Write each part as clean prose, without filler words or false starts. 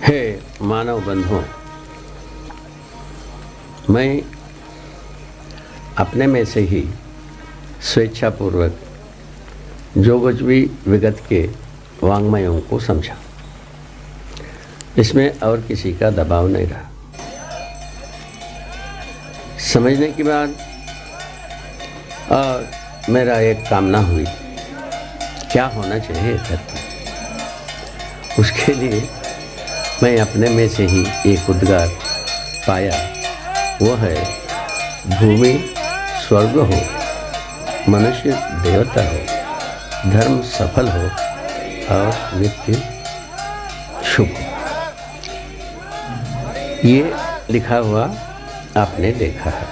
हे मानव बंधुओं, मैं अपने में से ही स्वेच्छापूर्वक जो कुछ भी विगत के वाङ्मयों को समझा, इसमें और किसी का दबाव नहीं रहा। समझने के बाद और मेरा एक कामना हुई, क्या होना चाहिए धरती। उसके लिए मैं अपने में से ही एक उद्गार पाया, वो है भूमि स्वर्ग हो, मनुष्य देवता हो, धर्म सफल हो और नित्य शुभ हो। ये लिखा हुआ आपने देखा है।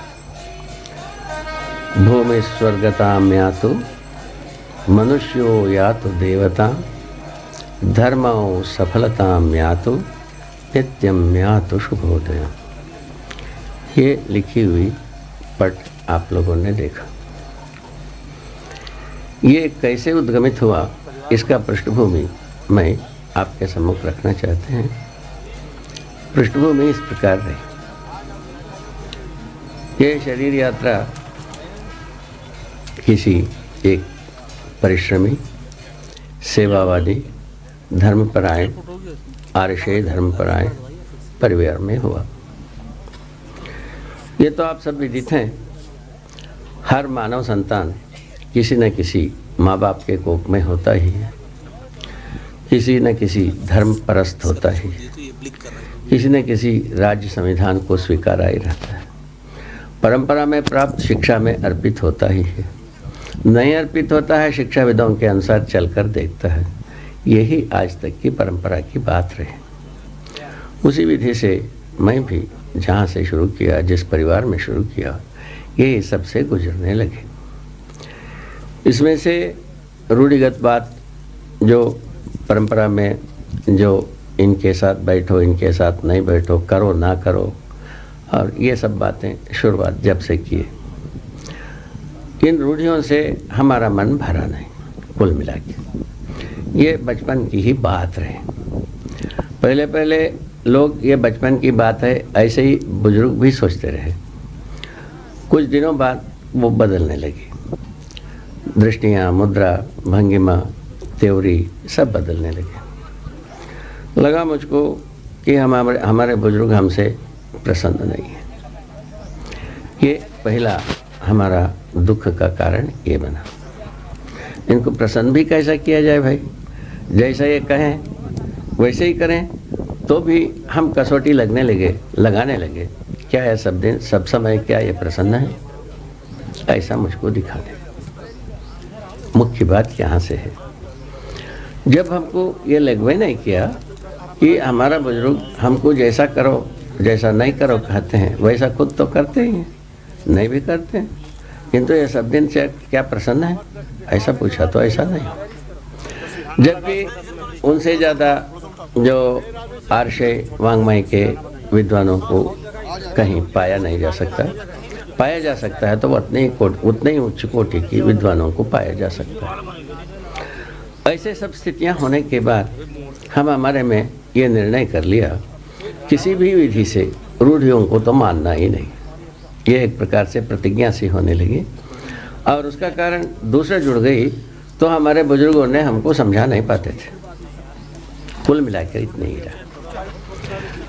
भूमि स्वर्गतां यातु मनुष्यो यातु देवता, धर्मो सफलतां यातु नित्यं यातु शुभोदय। ये लिखी हुई पट आप लोगों ने देखा। ये कैसे उद्गमित हुआ, इसका पृष्ठभूमि मैं आपके सम्मुख रखना चाहते हैं। पृष्ठभूमि इस प्रकार रही। ये शरीर यात्रा किसी एक परिश्रमी, सेवावादी, धर्मपरायण, आर्षेय धर्मपरायण परिवार में हुआ। ये तो आप सब विदित हैं। हर मानव संतान किसी न किसी माँ बाप के कोख में होता ही है, किसी न किसी धर्म परस्त होता ही है, किसी न किसी राज्य संविधान को स्वीकारा ही रहता है, परंपरा में प्राप्त शिक्षा में अर्पित होता ही है, नहीं अर्पित होता है शिक्षाविदों के अनुसार चलकर देखता है। यही आज तक की परंपरा की बात रही। उसी विधि से मैं भी जहाँ से शुरू किया, जिस परिवार में शुरू किया, यही सबसे गुजरने लगे। इसमें से रूढ़िगत बात, जो परंपरा में जो इनके साथ बैठो, इनके साथ नहीं बैठो, करो ना करो, और ये सब बातें शुरुआत जब से किए, इन रूढ़ियों से हमारा मन भरा नहीं। कुल मिला के ये बचपन की ही बात रहे। पहले पहले लोग ये बचपन की बात है ऐसे ही बुजुर्ग भी सोचते रहे। कुछ दिनों बाद वो बदलने लगी। दृष्टियाँ, मुद्रा, भंगिमा, त्योरी सब बदलने लगे। लगा मुझको कि हमारे बुजुर्ग हमसे प्रसन्न नहीं है। ये पहला हमारा दुख का कारण ये बना। इनको प्रसन्न भी कैसा किया जाए भाई? जैसा ये कहें वैसे ही करें, तो भी हम कसौटी लगाने लगे। क्या है सब दिन सब समय क्या ये प्रसन्न है? ऐसा मुझको दिखा दे। मुख्य बात यहाँ से है, जब हमको ये लगवे नहीं किया कि हमारा बुजुर्ग हमको जैसा करो जैसा नहीं करो कहते हैं, वैसा खुद तो करते ही हैं, नहीं भी करते हैं, किंतु ये सब दिन से क्या प्रसन्न है? ऐसा पूछा तो ऐसा नहीं। जबकि उनसे ज़्यादा जो आर्षेय वाङ्मय के विद्वानों को कहीं पाया नहीं जा सकता। पाया जा सकता है तो उतने ही उच्च कोटि की विद्वानों को पाया जा सकता है। ऐसे सब स्थितियां होने के बाद हम हमारे में ये निर्णय कर लिया, किसी भी विधि से रूढ़ियों को तो मानना ही नहीं। ये एक प्रकार से प्रतिज्ञा सी होने लगी, और उसका कारण दूसरा जुड़ गई तो हमारे बुजुर्गों ने हमको समझा नहीं पाते थे। कुल मिलाकर इतने ही रहा।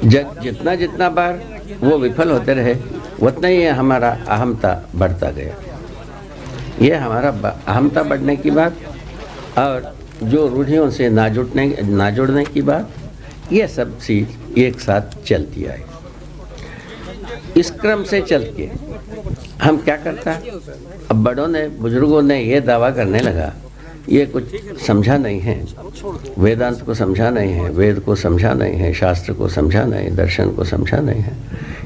जितना जितना बार वो विफल होते रहे, उतना ही हमारा अहमता बढ़ता गया। ये हमारा अहमता बढ़ने की बात और जो रूढ़ियों से ना जुड़ने की बात, ये सब चीज एक साथ चलती आई। इस क्रम से चल के हम क्या करता है, अब बुजुर्गों ने ये दावा करने लगा ये कुछ समझा नहीं है, वेदांत को समझा नहीं है, वेद को समझा नहीं है, शास्त्र को समझा नहीं, दर्शन को समझा नहीं है,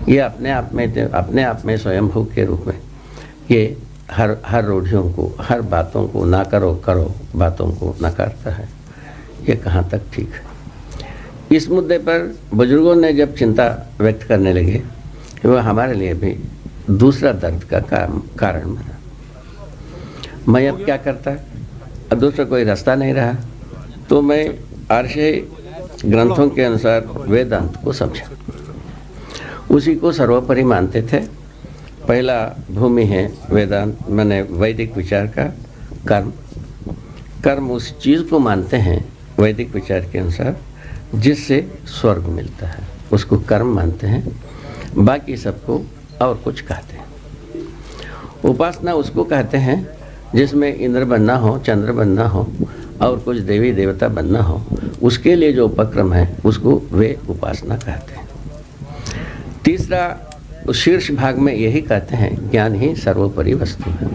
ये अपने आप में स्वयंभू के रूप में ये हर रूढ़ियों को, हर बातों को ना करो बातों को नकारता है। ये कहाँ तक ठीक है? इस मुद्दे पर बुजुर्गों ने जब चिंता व्यक्त करने लगे कि वह हमारे लिए भी दूसरा दर्द का कारण बना। मैं अब क्या करता, अब दूसरा कोई रास्ता नहीं रहा, तो मैं आर्षे ग्रंथों के अनुसार वेदांत को समझा, उसी को सर्वोपरि मानते थे। पहला भूमि है वेदांत माने वैदिक विचार का कर्म उस चीज़ को मानते हैं वैदिक विचार के अनुसार जिससे स्वर्ग मिलता है, उसको कर्म मानते हैं। बाकी सबको और कुछ कहते हैं। उपासना उसको कहते हैं जिसमें इंद्र बनना हो, चंद्र बनना हो और कुछ देवी देवता बनना हो, उसके लिए जो उपक्रम है उसको वे उपासना कहते हैं। तीसरा शीर्ष भाग में यही कहते हैं ज्ञान ही सर्वोपरि वस्तु है।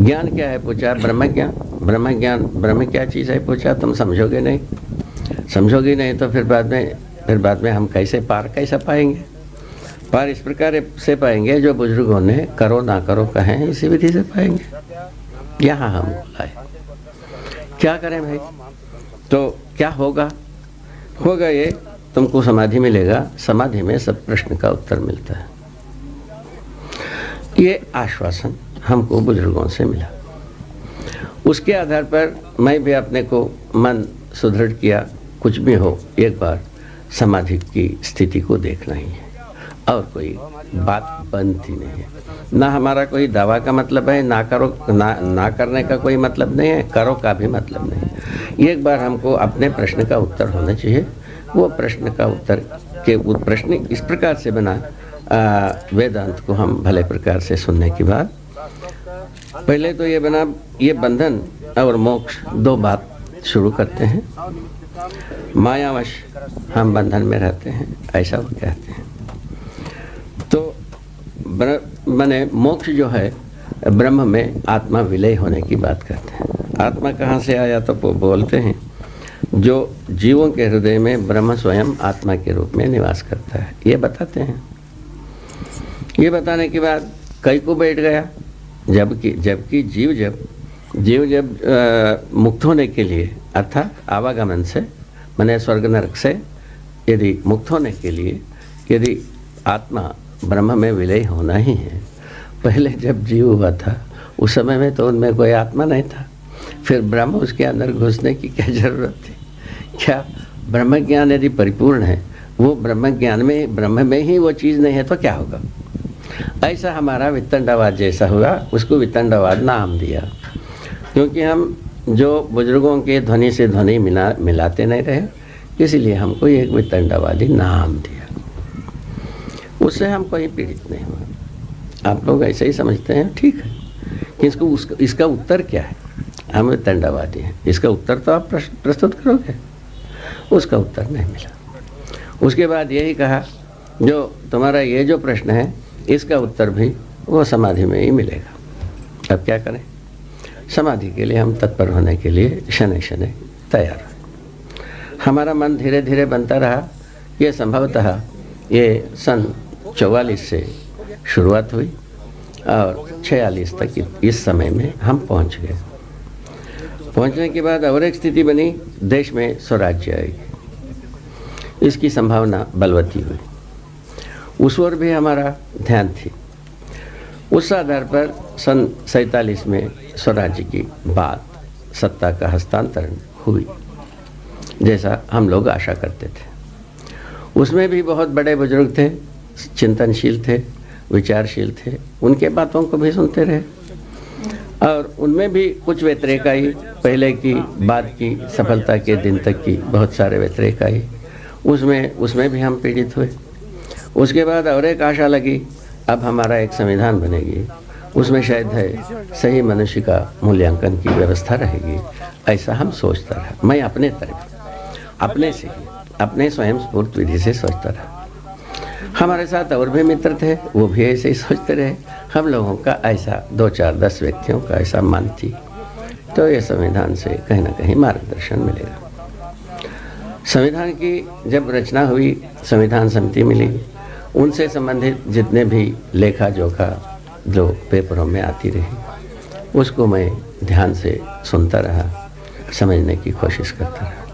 ज्ञान क्या है पूछा, ब्रह्म क्या चीज़ है पूछा, तुम समझोगे नहीं तो फिर बाद में हम कैसे पाएंगे? पार इस प्रकार से पाएंगे जो बुजुर्गों ने करो ना करो कहे, इसी विधि से पाएंगे। यहाँ हम आए, क्या करें भाई? तो क्या होगा ये तुमको समाधि मिलेगा, समाधि में सब प्रश्न का उत्तर मिलता है। ये आश्वासन हमको बुजुर्गों से मिला। उसके आधार पर मैं भी अपने को मन सुदृढ़ किया, कुछ भी हो एक बार समाधि की स्थिति को देखना ही है और कोई बात बनती नहीं है। ना हमारा कोई दावा का मतलब है, ना करने का कोई मतलब नहीं है, करो का भी मतलब नहीं है। एक बार हमको अपने प्रश्न का उत्तर होना चाहिए। वो प्रश्न का उत्तर के प्रश्न इस प्रकार से बना, वेदांत को हम भले प्रकार से सुनने के बाद पहले तो ये बना, ये बंधन और मोक्ष दो बात शुरू करते हैं। मायावश हम बंधन में रहते हैं, ऐसा वो कहते हैं। तो माने मोक्ष जो है ब्रह्म में आत्मा विलय होने की बात करते हैं। आत्मा कहाँ से आया तो वो बोलते हैं जो जीवों के हृदय में ब्रह्म स्वयं आत्मा के रूप में निवास करता है, ये बताते हैं। ये बताने के बाद कई को बैठ गया, जबकि जीव जब मुक्त होने के लिए अर्थात आवागमन से माने स्वर्ग नरक से यदि मुक्त होने के लिए यदि आत्मा ब्रह्म में विलय होना ही है, पहले जब जीव हुआ था उस समय में तो उनमें कोई आत्मा नहीं था, फिर ब्रह्म उसके अंदर घुसने की क्या जरूरत थी? क्या ब्रह्म ज्ञान यदि परिपूर्ण है, वो ब्रह्म में ही वो चीज़ नहीं है तो क्या होगा? ऐसा हमारा वितंडवाद जैसा हुआ, उसको वितंडवाद नाम दिया, क्योंकि हम जो बुजुर्गों के ध्वनि से ध्वनि मिलाते नहीं रहे, इसीलिए हमको एक वितंडवादी नाम दिया। उससे हम कोई पीड़ित नहीं हुआ। आप लोग ऐसे ही समझते हैं, ठीक है, कि इसका उत्तर क्या है? हम वितंडवादी हैं, इसका उत्तर तो आप प्रस्तुत करोगे। उसका उत्तर नहीं मिला। उसके बाद यही कहा जो तुम्हारा ये जो प्रश्न है इसका उत्तर भी वो समाधि में ही मिलेगा। अब क्या करें? समाधि के लिए हम तत्पर होने के लिए शनै तैयार हैं। हमारा मन धीरे धीरे बनता रहा। ये संभवतः ये सन 44 से शुरुआत हुई और 46 तक इस समय में हम पहुंच गए। पहुंचने के बाद और एक स्थिति बनी, देश में स्वराज्य आएगी, इसकी संभावना बलवती हुई। उस ओर भी हमारा ध्यान थी। उस आधार पर सन 47 में स्वराज्य की बात, सत्ता का हस्तांतरण हुई, जैसा हम लोग आशा करते थे। उसमें भी बहुत बड़े बुजुर्ग थे, चिंतनशील थे, विचारशील थे, उनके बातों को भी सुनते रहे और उनमें भी कुछ व्यतिरेक आई। पहले की बाद की सफलता के दिन तक की बहुत सारे व्यतिरेक आई, उसमें भी हम पीड़ित हुए। उसके बाद और एक आशा लगी, अब हमारा एक संविधान बनेगी, उसमें शायद है सही मनुष्य का मूल्यांकन की व्यवस्था रहेगी, ऐसा हम सोचता रहा। मैं अपने तरफ अपने स्वयं स्फूर्त विधि से सोचता रहा। हमारे साथ और भी मित्र थे, वो भी ऐसे ही सोचते रहे। हम लोगों का ऐसा 2-4-10 व्यक्तियों का ऐसा मन थी तो ये संविधान से कहीं ना कहीं मार्गदर्शन मिलेगा। संविधान की जब रचना हुई, संविधान समिति मिली, उनसे संबंधित जितने भी लेखा जोखा जो पेपरों में आती रही, उसको मैं ध्यान से सुनता रहा, समझने की कोशिश करता रहा।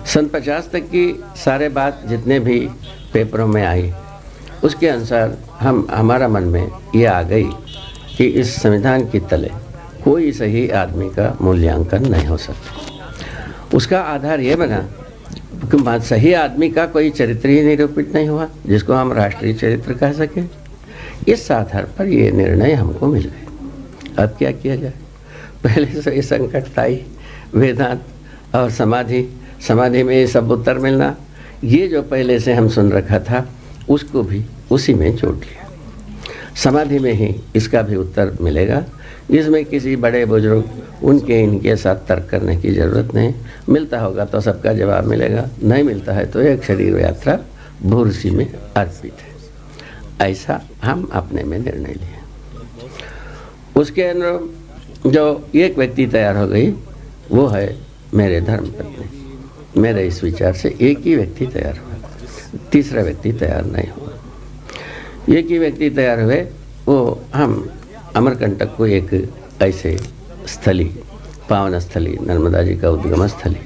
सन 50 तक की सारे बात जितने भी पेपरों में आई, उसके अनुसार हमारा मन में ये आ गई कि इस संविधान की तले कोई सही आदमी का मूल्यांकन नहीं हो सकता। उसका आधार ये बना कि सही आदमी का कोई चरित्र ही निरूपित नहीं हुआ जिसको हम राष्ट्रीय चरित्र कह सकें। इस आधार पर ये निर्णय हमको मिल गए। अब क्या किया जाए? पहले से ये संकट था ही, वेदांत और समाधि में ये सब उत्तर मिलना, ये जो पहले से हम सुन रखा था उसको भी उसी में जोड़ लिया। समाधि में ही इसका भी उत्तर मिलेगा। इसमें किसी बड़े बुजुर्ग उनके इनके साथ तर्क करने की ज़रूरत नहीं। मिलता होगा तो सबका जवाब मिलेगा, नहीं मिलता है तो एक शरीर यात्रा भूर्सी में अर्पित है। ऐसा हम अपने में निर्णय लिए। उसके अंदर जो एक व्यक्ति तैयार हो गई वो है मेरे धर्मपत्नी। मेरे इस विचार से एक ही व्यक्ति तैयार हुआ, तीसरा व्यक्ति तैयार नहीं हुआ। एक ही व्यक्ति तैयार हुए, वो हम अमरकंटक को एक ऐसे स्थली, पावन स्थली, नर्मदा जी का उद्गम स्थली,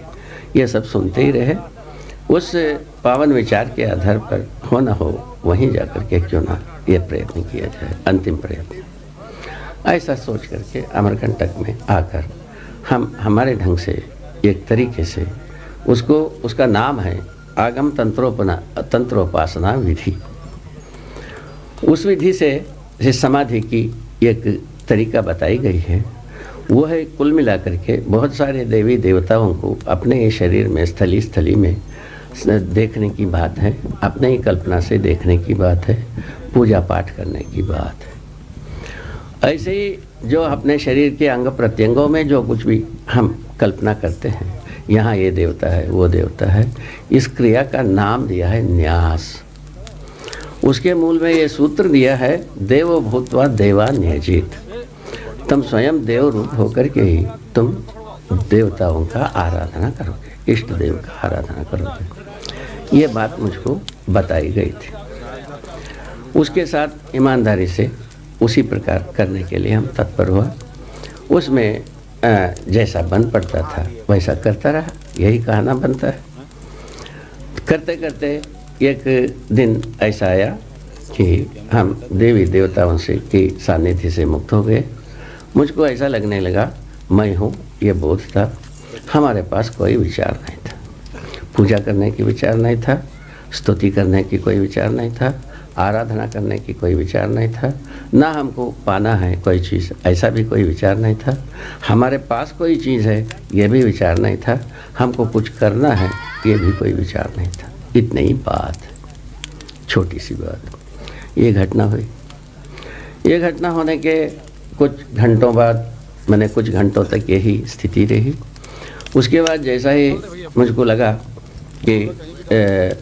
ये सब सुनते ही रहे। उस पावन विचार के आधार पर हो न हो वहीं जाकर के क्यों ना ये प्रयत्न किया जाए, अंतिम प्रयत्न। ऐसा सोच करके अमरकंटक में आकर हम हमारे ढंग से एक तरीके से उसका नाम है आगम तंत्रोपासना विधि। उस विधि से समाधि की एक तरीका बताई गई है। वो है कुल मिलाकर के बहुत सारे देवी देवताओं को अपने शरीर में स्थली में देखने की बात है, अपने ही कल्पना से देखने की बात है, पूजा पाठ करने की बात है। ऐसे ही जो अपने शरीर के अंग प्रत्यंगों में जो कुछ भी हम कल्पना करते हैं, यहाँ ये देवता है, वो देवता है, इस क्रिया का नाम दिया है न्यास। उसके मूल में ये सूत्र दिया है, देवो भूत्वा देवा न्यजित। तुम स्वयं देव रूप होकर के ही तुम देवताओं का आराधना करोगे, इष्ट देव का आराधना करोगे। ये बात मुझको बताई गई थी। उसके साथ ईमानदारी से उसी प्रकार करने के लिए हम तत्पर हुआ। उसमें जैसा बन पड़ता था वैसा करता रहा, यही कहना बनता है। करते करते एक दिन ऐसा आया कि हम देवी देवताओं से की सानिध्य से मुक्त हो गए। मुझको ऐसा लगने लगा मैं हूँ, ये बोध था। हमारे पास कोई विचार नहीं था, पूजा करने की विचार नहीं था, स्तुति करने की कोई विचार नहीं था, आराधना करने की कोई विचार नहीं था, ना हमको पाना है कोई चीज़, ऐसा भी कोई विचार नहीं था। हमारे पास कोई चीज़ है ये भी विचार नहीं था, हमको कुछ करना है ये भी कोई विचार नहीं था। इतनी ही बात, छोटी सी बात। ये घटना हुई। ये घटना होने के कुछ घंटों बाद, मैंने कुछ घंटों तक यही स्थिति रही। उसके बाद जैसा ही मुझको लगा कि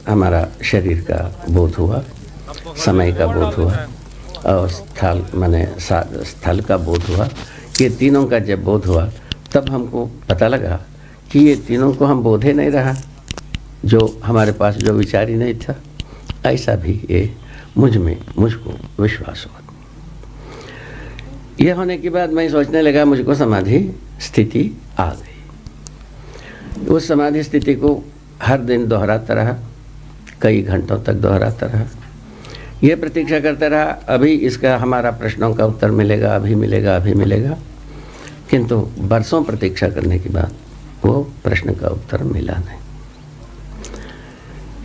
हमारा शरीर का बोध हुआ, समय का बोध हुआ और स्थल का बोध हुआ, ये तीनों का जब बोध हुआ तब हमको पता लगा कि ये तीनों को हम बोधे नहीं रहा, जो हमारे पास जो विचार ही नहीं था। ऐसा भी ये मुझको विश्वास हुआ। यह होने के बाद मैं सोचने लगा मुझको समाधि स्थिति आ गई। उस समाधि स्थिति को हर दिन दोहराता रहा, कई घंटों तक दोहराता रहा। ये प्रतीक्षा करता रहा अभी इसका हमारा प्रश्नों का उत्तर मिलेगा, अभी मिलेगा, अभी मिलेगा। किंतु बरसों प्रतीक्षा करने के बाद वो प्रश्न का उत्तर मिला नहीं।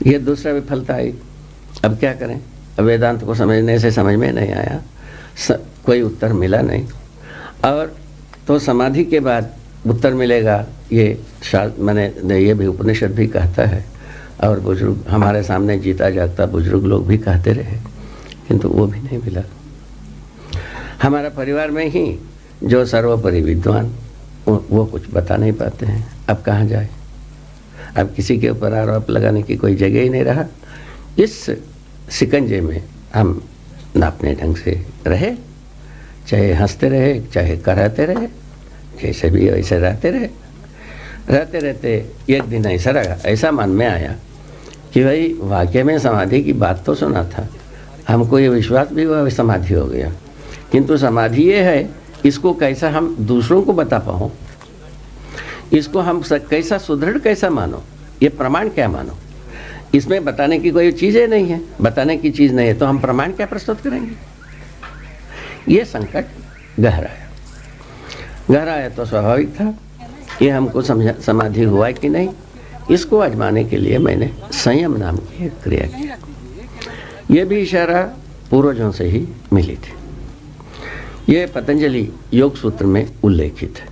ये दूसरा विफलता आई। अब क्या करें? अब वेदांत को समझने से समझ में नहीं आया, कोई उत्तर मिला नहीं। और तो समाधि के बाद उत्तर मिलेगा, ये मैंने ये भी उपनिषद भी कहता है और बुजुर्ग हमारे सामने जीता जागता बुजुर्ग लोग भी कहते रहे, किंतु वो भी नहीं मिला। हमारा परिवार में ही जो सर्वोपरि विद्वान वो कुछ बता नहीं पाते हैं। अब कहाँ जाए? अब किसी के ऊपर आरोप लगाने की कोई जगह ही नहीं रहा। इस शिकंजे में हम न अपने ढंग से रहे, चाहे हंसते रहे, चाहे कराते रहे, जैसे भी वैसे रहते रहे। रहते रहते एक दिन ऐसा मन में आया कि भाई वाकई में समाधि की बात तो सुना था, हमको ये विश्वास भी हुआ समाधि हो गया, किंतु समाधि ये है, इसको कैसा हम दूसरों को बता पाओ, इसको हम कैसा सुदृढ़ कैसा मानो, ये प्रमाण क्या मानो। इसमें बताने की कोई चीज़ें नहीं है, बताने की चीज़ नहीं है तो हम प्रमाण क्या प्रस्तुत करेंगे। ये संकट गहराया तो स्वाभाविक था कि हमको समाधि हुआ कि नहीं, इसको आजमाने के लिए मैंने संयम नाम की एक क्रिया की। ये भी इशारा पूर्वजों से ही मिली थी। ये पतंजलि योग सूत्र में उल्लेखित है।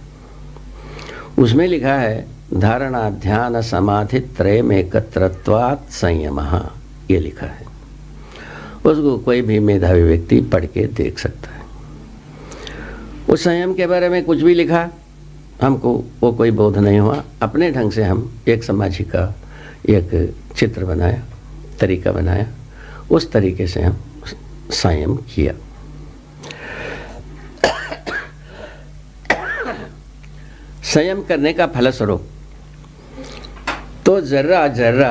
उसमें लिखा है धारणा ध्यान समाधि त्रय में एकत्रत्वात् संयमः, ये लिखा है। उसको कोई भी मेधावी व्यक्ति पढ़ के देख सकता है। उस संयम के बारे में कुछ भी लिखा, हमको वो कोई बोध नहीं हुआ। अपने ढंग से हम एक समाधि का एक चित्र बनाया, तरीका बनाया, उस तरीके से हम संयम किया। संयम करने का फलस्वरूप तो जर्रा जर्रा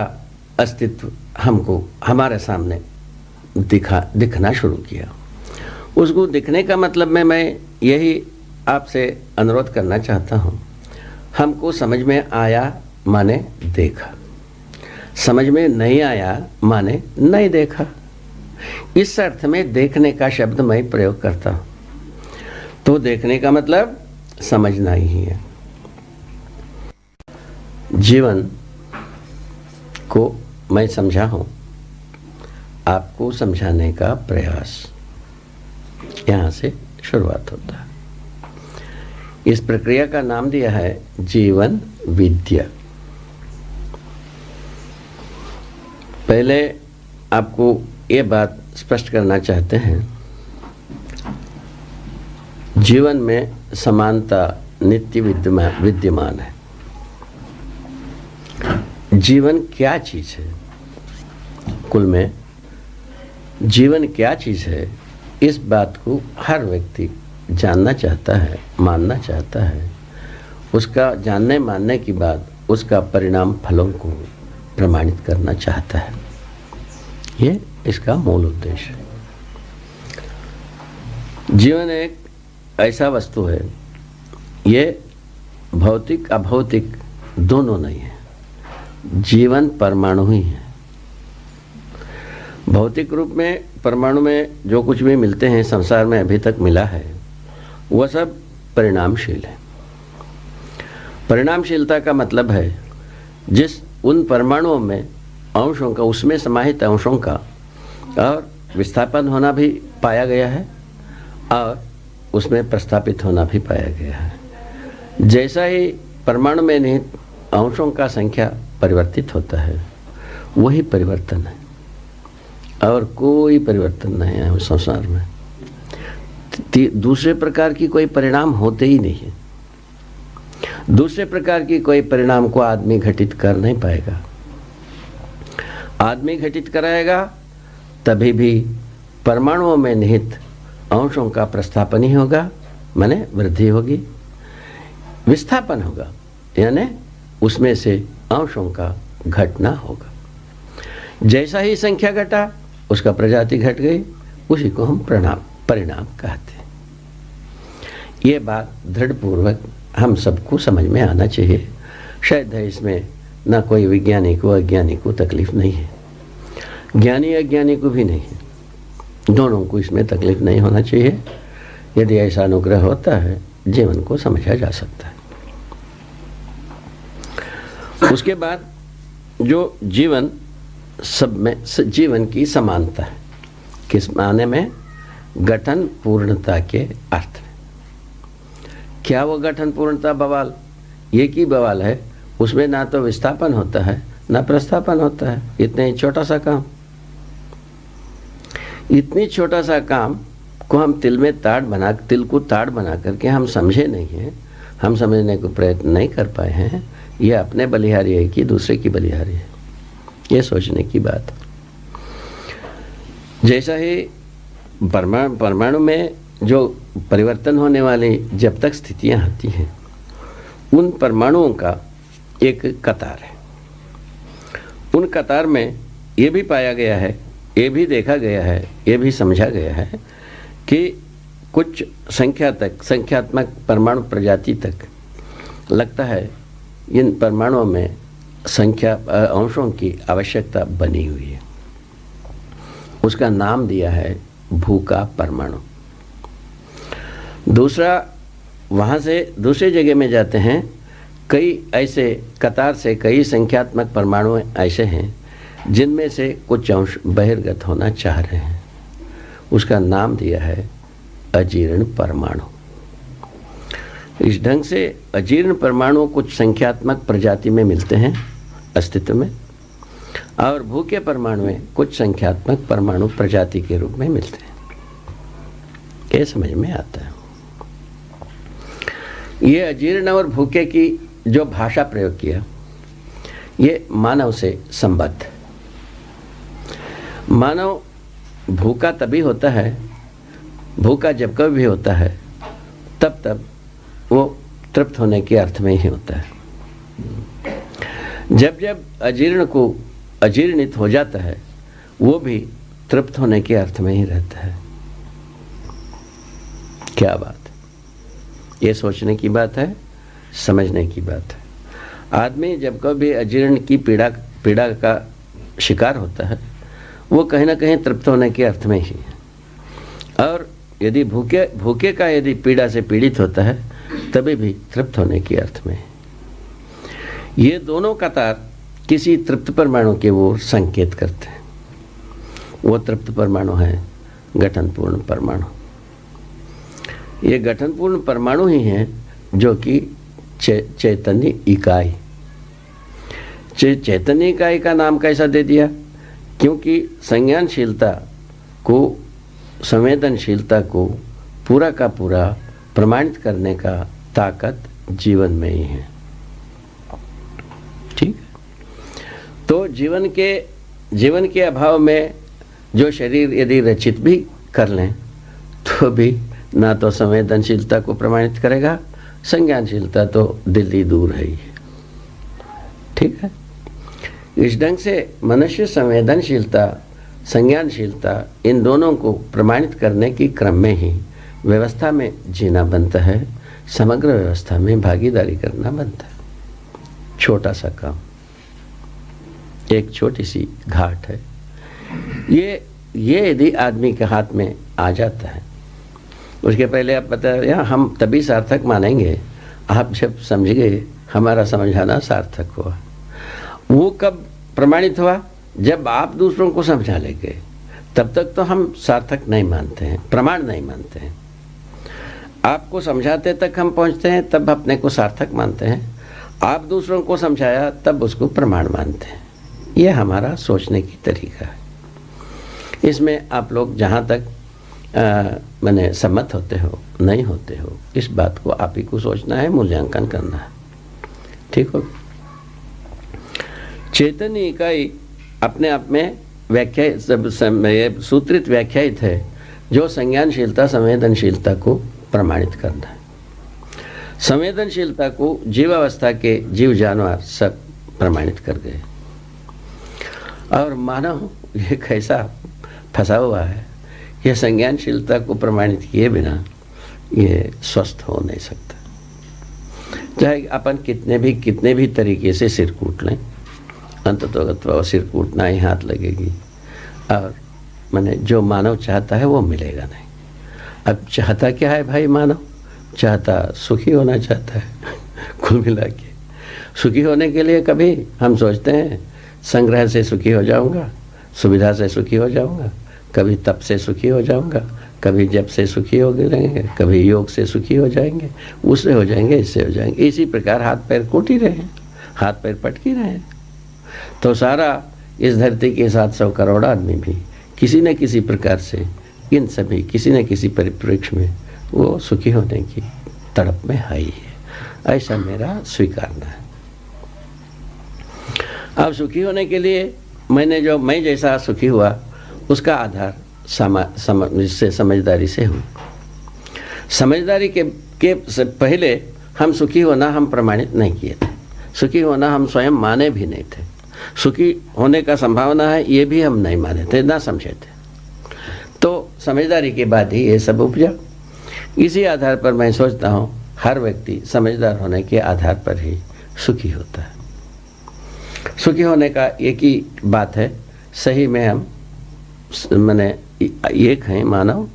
अस्तित्व हमको हमारे सामने दिखना शुरू किया। उसको दिखने का मतलब में मैं यही आपसे अनुरोध करना चाहता हूँ, हमको समझ में आया माने देखा, समझ में नहीं आया माने नहीं देखा। इस अर्थ में देखने का शब्द मैं प्रयोग करता हूँ। तो देखने का मतलब समझना ही है। जीवन को मैं समझा हूँ, आपको समझाने का प्रयास यहाँ से शुरुआत होता है। इस प्रक्रिया का नाम दिया है जीवन विद्या। पहले आपको ये बात स्पष्ट करना चाहते हैं, जीवन में समानता नित्य विद्यमान है। जीवन क्या चीज़ है, कुल में जीवन क्या चीज़ है, इस बात को हर व्यक्ति जानना चाहता है, मानना चाहता है। उसका जानने मानने की बाद उसका परिणाम फलों को प्रमाणित करना चाहता है। ये इसका मूल उद्देश्य है। जीवन एक ऐसा वस्तु है, ये भौतिक अभौतिक दोनों नहीं है। जीवन परमाणु ही है। भौतिक रूप में परमाणु में जो कुछ भी मिलते हैं संसार में अभी तक मिला है, वह सब परिणामशील है। परिणामशीलता का मतलब है जिस उन परमाणुओं में अंशों का, उसमें समाहित अंशों का और विस्थापन होना भी पाया गया है और उसमें प्रस्थापित होना भी पाया गया है। जैसा ही परमाणु में निहित अंशों का संख्या परिवर्तित होता है, वही परिवर्तन है और कोई परिवर्तन नहीं है उस संसार में। दूसरे प्रकार की कोई परिणाम होते ही नहीं है। दूसरे प्रकार की कोई परिणाम को आदमी घटित कर नहीं पाएगा। आदमी घटित कराएगा तभी भी परमाणुओं में निहित अंशों का प्रस्थापन ही होगा, माने वृद्धि होगी। विस्थापन होगा यानी उसमें से अंशों का घटना होगा। जैसा ही संख्या घटा उसका प्रजाति घट गई, उसी को हम परिणाम कहते हैं। ये बात दृढ़पूर्वक हम सबको समझ में आना चाहिए। शायद है इसमें ना कोई वैज्ञानिक को अज्ञानी को तकलीफ नहीं है, ज्ञानी अज्ञानी को भी नहीं है, दोनों को इसमें तकलीफ नहीं होना चाहिए। यदि ऐसा अनुग्रह होता है जीवन को समझा जा सकता है। उसके बाद जो जीवन सब में जीवन की समानता है, किस माने में? गठन पूर्णता के अर्थ में। क्या वो गठन पूर्णता बवाल? ये की बवाल है, उसमें ना तो विस्थापन होता है ना प्रस्थापन होता है। इतने छोटा सा काम, इतनी छोटा सा काम को हम तिल को ताड़ बना करके हम समझे नहीं हैं, हम समझने को प्रयत्न नहीं कर पाए हैं। ये अपने बलिहारी है कि दूसरे की बलिहारी है, ये सोचने की बात। जैसा ही परमाणु में जो परिवर्तन होने वाली जब तक स्थितियां आती हैं, उन परमाणुओं का एक कतार है। उन कतार में ये भी पाया गया है, ये भी देखा गया है, ये भी समझा गया है कि कुछ संख्यात्मक परमाणु प्रजाति तक लगता है इन परमाणुओं में अंशों की आवश्यकता बनी हुई है। उसका नाम दिया है भू का परमाणु। दूसरा, वहाँ से दूसरी जगह में जाते हैं, कई ऐसे कतार से कई संख्यात्मक परमाणु ऐसे हैं जिनमें से कुछ अंश बहिर्गत होना चाह रहे हैं। उसका नाम दिया है अजीर्ण परमाणु। इस ढंग से अजीर्ण परमाणु कुछ संख्यात्मक प्रजाति में मिलते हैं अस्तित्व में, और भू के परमाणु में कुछ संख्यात्मक परमाणु प्रजाति के रूप में मिलते हैं। ये समझ में आता है। ये अजीर्ण और भूखे की जो भाषा प्रयोग किया, ये मानव से संबद्ध। मानव भूखा तभी होता है, भूखा जब कभी भी होता है तब वो तृप्त होने के अर्थ में ही होता है। जब जब अजीर्ण को अजीर्णित हो जाता है, वो भी तृप्त होने के अर्थ में ही रहता है। क्या बात, ये सोचने की बात है, समझने की बात है। आदमी जब कभी अजीर्ण की पीड़ा का शिकार होता है, वो कहीं ना कहीं तृप्त होने के अर्थ में ही है, और यदि भूखे का यदि पीड़ा से पीड़ित होता है तभी भी तृप्त होने के अर्थ में है। ये दोनों कतार किसी तृप्त परमाणु के ओर संकेत करते हैं। वो तृप्त परमाणु है गठनपूर्ण परमाणु। ये गठनपूर्ण परमाणु ही है जो कि चैतन्य इकाई। चैतन्य इकाई का नाम कैसा दे दिया? क्योंकि संज्ञानशीलता को, संवेदनशीलता को पूरा का पूरा प्रमाणित करने का ताकत जीवन में ही है। ठीक, तो जीवन के अभाव में जो शरीर यदि रचित भी कर लें तो भी ना तो संवेदनशीलता को प्रमाणित करेगा, संज्ञानशीलता तो दिल्ली दूर है ही। ठीक है, इस ढंग से मनुष्य संवेदनशीलता, संज्ञानशीलता, इन दोनों को प्रमाणित करने की क्रम में ही व्यवस्था में जीना बनता है, समग्र व्यवस्था में भागीदारी करना बनता है। छोटा सा काम, एक छोटी सी घाट है। ये यदि आदमी के हाथ में आ जाता है, उसके पहले आप बताया हम तभी सार्थक मानेंगे आप जब समझ गए, हमारा समझाना सार्थक हुआ। वो कब प्रमाणित हुआ? जब आप दूसरों को समझा लेंगे। तब तक तो हम सार्थक नहीं मानते हैं, प्रमाण नहीं मानते हैं। आपको समझाते तक हम पहुंचते हैं, तब अपने को सार्थक मानते हैं। आप दूसरों को समझाया तब उसको प्रमाण मानते हैं। यह हमारा सोचने की तरीका है। इसमें आप लोग जहाँ तक मैंने सम्मत होते हो नहीं होते हो, इस बात को आप ही को सोचना है, मूल्यांकन करना है। ठीक हो? चैतन्य इकाई अपने आप में सूत्रित व्याख्यायित है, जो संज्ञानशीलता, संवेदनशीलता को प्रमाणित करना है। संवेदनशीलता को जीवावस्था के जीव जानवर सब प्रमाणित कर गए, और मानव ये कैसा फंसा हुआ है, यह संज्ञानशीलता को प्रमाणित किए बिना ये स्वस्थ हो नहीं सकता। चाहे अपन कितने भी तरीके से सिर कूट लें, अंततोगत्वा सिर कूटना ही हाथ लगेगी, और मैंने जो मानव चाहता है वो मिलेगा नहीं। अब चाहता क्या है भाई मानव? चाहता सुखी होना चाहता है। कुल मिला के सुखी होने के लिए कभी हम सोचते हैं संग्रह से सुखी हो जाऊंगा, सुविधा से सुखी हो जाऊंगा, कभी तप से सुखी हो जाऊंगा, कभी जप से सुखी हो जाएंगे, कभी योग से सुखी हो जाएंगे, उससे हो जाएंगे, इससे हो जाएंगे। इसी प्रकार हाथ पैर कूट ही रहे हैं, हाथ पैर पटकी रहे हैं। तो सारा इस धरती के 700 करोड़ आदमी भी किसी न किसी प्रकार से, इन सभी किसी न किसी परिप्रेक्ष्य में वो सुखी होने की तड़प में है ही है। ऐसा मेरा स्वीकारना है। अब सुखी होने के लिए मैं जैसा सुखी हुआ, उसका आधार समझदारी से हो। समझदारी के से पहले हम सुखी होना हम प्रमाणित नहीं किए थे, सुखी होना हम स्वयं माने भी नहीं थे, सुखी होने का संभावना है ये भी हम नहीं माने थे, ना समझे थे। तो समझदारी के बाद ही ये सब उपजा। इसी आधार पर मैं सोचता हूँ हर व्यक्ति समझदार होने के आधार पर ही सुखी होता है। सुखी होने का एक ही बात है, सही में हम माने एक हैं मानव,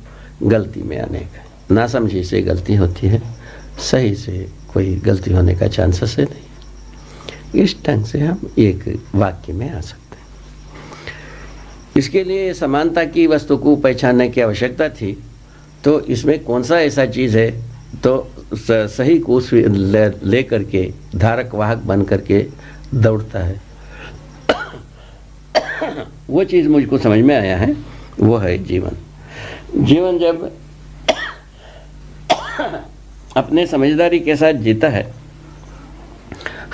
गलती में अनेक है। ना समझी से गलती होती है, सही से कोई गलती होने का चांसेस है नहीं। इस ढंग से हम एक वाक्य में आ सकते हैं। इसके लिए समानता की वस्तु को पहचानने की आवश्यकता थी। तो इसमें कौन सा ऐसा चीज़ है तो सही को ले करके धारक वाहक बन करके दौड़ता है, वो चीज़ मुझको समझ में आया है, वो है जीवन। जीवन जब अपने समझदारी के साथ जीता है,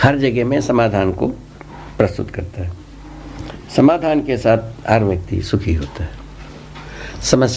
हर जगह में समाधान को प्रस्तुत करता है। समाधान के साथ हर व्यक्ति सुखी होता है। समस्या